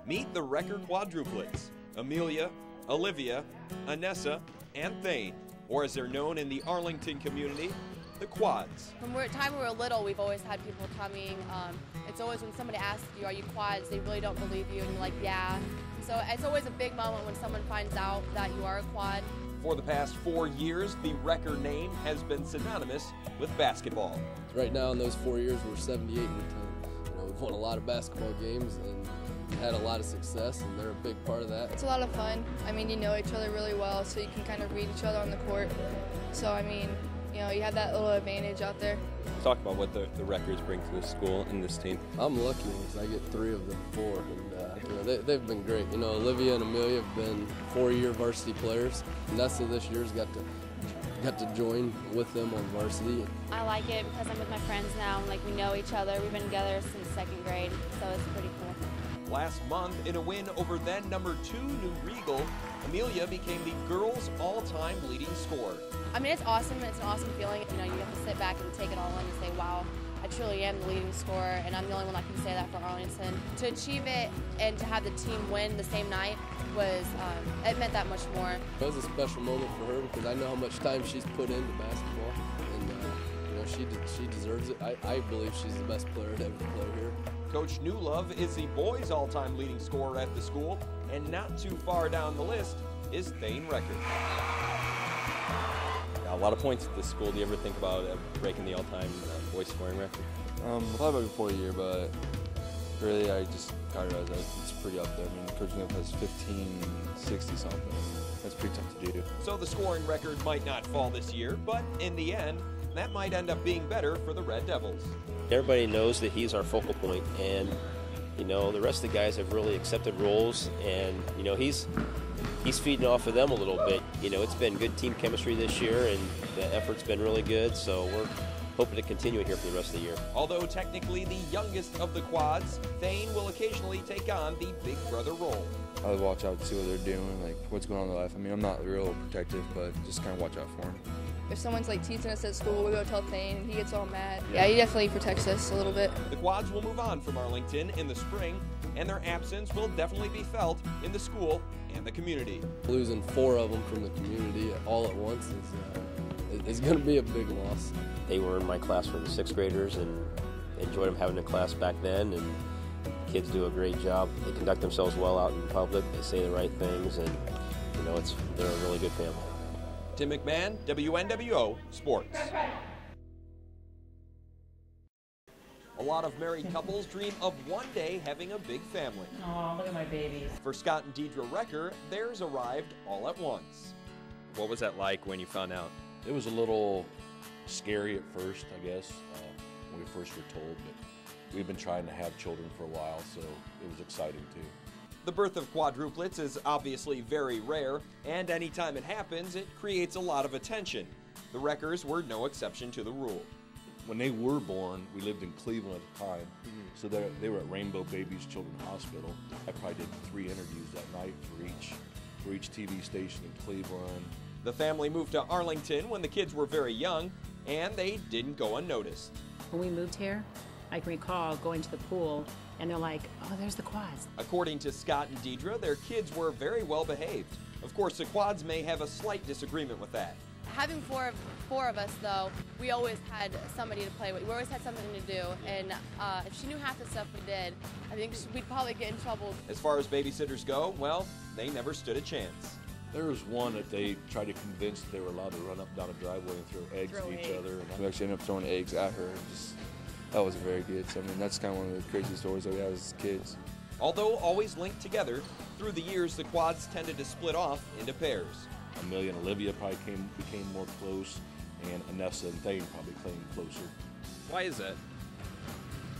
Meet the Recker Quadruplets, Amelia, Alivia, Anessa, and Thayne, or as they're known in the Arlington community, the Quads. From the time we were little, we've always had people coming. It's always when somebody asks you, are you Quads, they really don't believe you, and you're like, yeah. So it's always a big moment when someone finds out that you are a Quad. For the past 4 years, the Recker name has been synonymous with basketball. Right now, in those 4 years, we're 78 and 10. We've won a lot of basketball games and had a lot of success, and they're a big part of that. It's a lot of fun. I mean, you know each other really well, so you can kind of read each other on the court. So, I mean, you know, you have that little advantage out there. Talk about what the Reckers bring to this school and this team. I'm lucky because I get 3 of the 4, and you know, they've been great. You know, Alivia and Amelia have been 4-year varsity players. Anessa this year's got to join with them on varsity. I like it because I'm with my friends now, and like we know each other. We've been together since 2nd grade, so it's pretty cool. Last month, in a win over then #2 New Regal, Amelia became the girls' all-time leading scorer. I mean, it's awesome. It's an awesome feeling. You know, you have to sit back and take it all in and say, wow, I truly am the leading scorer, and I'm the only one that can say that for Arlington. To achieve it and to have the team win the same night was, it meant that much more. It was a special moment for her because I know how much time she's put into basketball, and you know, she deserves it. I believe she's the best player to ever play here. Coach Newlove is the boys' all-time leading scorer at the school, and not too far down the list is Thayne Recker. A lot of points at this school. Do you ever think about breaking the all-time boys scoring record? Probably before a year, but really I just got it as it's pretty up there. I mean, Coach Newlove has 1560 something. That's pretty tough to do. So the scoring record might not fall this year, but in the end, that might end up being better for the Red Devils. Everybody knows that he's our focal point, and you know the rest of the guys have really accepted roles, and you know he's feeding off of them a little bit. You know, it's been good team chemistry this year, and the effort's been really good, so we're hoping to continue it here for the rest of the year. Although technically the youngest of the Quads, Thayne will occasionally take on the big brother role. I would watch out to see what they're doing, like what's going on in their life. I mean, I'm not real protective, but just kind of watch out for them. If someone's like teasing us at school, we go tell Thayne, and he gets all mad. Yeah, he definitely protects us a little bit. The Quads will move on from Arlington in the spring, and their absence will definitely be felt in the school and the community. Losing 4 of them from the community all at once is going to be a big loss. They were in my class for the 6th graders, and enjoyed them having a class back then, and kids do a great job. They conduct themselves well out in public. They say the right things, and you know they're a really good family. Tim McMahon, WNWO Sports. A lot of married couples dream of one day having a big family. Oh, look at my babies. For Scott and Deidre Recker, theirs arrived all at once. What was that like when you found out? It was a little scary at first, I guess, when we first were told, but we've been trying to have children for a while, so it was exciting too. The birth of quadruplets is obviously very rare, and anytime it happens, it creates a lot of attention. The Reckers were no exception to the rule. When they were born, we lived in Cleveland at the time, so they were at Rainbow Babies Children's Hospital. I probably did 3 interviews that night for each TV station in Cleveland. The family moved to Arlington when the kids were very young, and they didn't go unnoticed. When we moved here, I can recall going to the pool, and they're like, oh, there's the Quads. According to Scott and Deidre, their kids were very well behaved. Of course, the Quads may have a slight disagreement with that. Having four of us, though, we always had somebody to play with. We always had something to do, and if she knew half the stuff we did, I think we'd probably get in trouble. As far as babysitters go, well, they never stood a chance. There was one that they tried to convince that they were allowed to run up down a driveway and throw eggs at each other. And we actually ended up throwing eggs at her. That wasn't very good. So, I mean, that's kind of one of the crazy stories that we have as kids. Although always linked together, through the years the Quads tended to split off into pairs. Amelia and Alivia probably became more close, and Anessa and Thayne probably came closer. Why is that?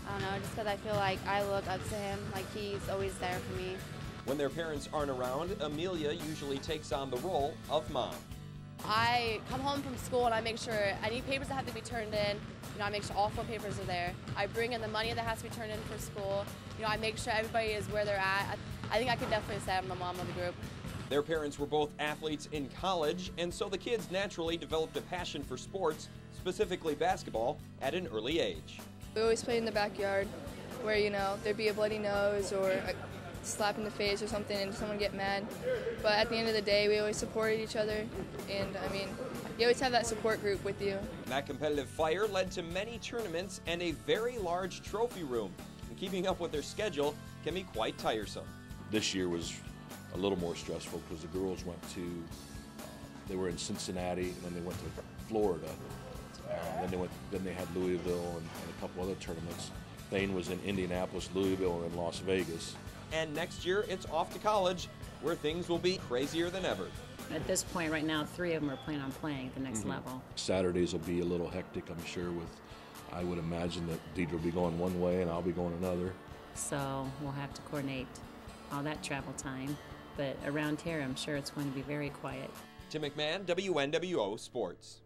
I don't know, just because I feel like I look up to him, like he's always there for me. When their parents aren't around, Amelia usually takes on the role of mom. I come home from school and I make sure any papers that have to be turned in, you know, I make sure all 4 papers are there. I bring in the money that has to be turned in for school. You know, I make sure everybody is where they're at. I think I can definitely say I'm the mom of the group. Their parents were both athletes in college, and so the kids naturally developed a passion for sports, specifically basketball, at an early age. We always played in the backyard where, you know, there'd be a bloody nose or slap in the face or something and someone get mad. But at the end of the day, we always supported each other, and I mean, you always have that support group with you. That competitive fire led to many tournaments and a very large trophy room. And keeping up with their schedule can be quite tiresome. This year was a little more stressful because the girls went to, they were in Cincinnati, and then they went to Florida. Then they had Louisville and a couple other tournaments. Thayne was in Indianapolis, Louisville, and Las Vegas. And next year, it's off to college, where things will be crazier than ever. At this point right now, 3 of them are planning on playing at the next level. Saturdays will be a little hectic, I'm sure, I would imagine that Deidre will be going one way and I'll be going another. So we'll have to coordinate all that travel time. But around here, I'm sure it's going to be very quiet. Tim McMahon, WNWO Sports.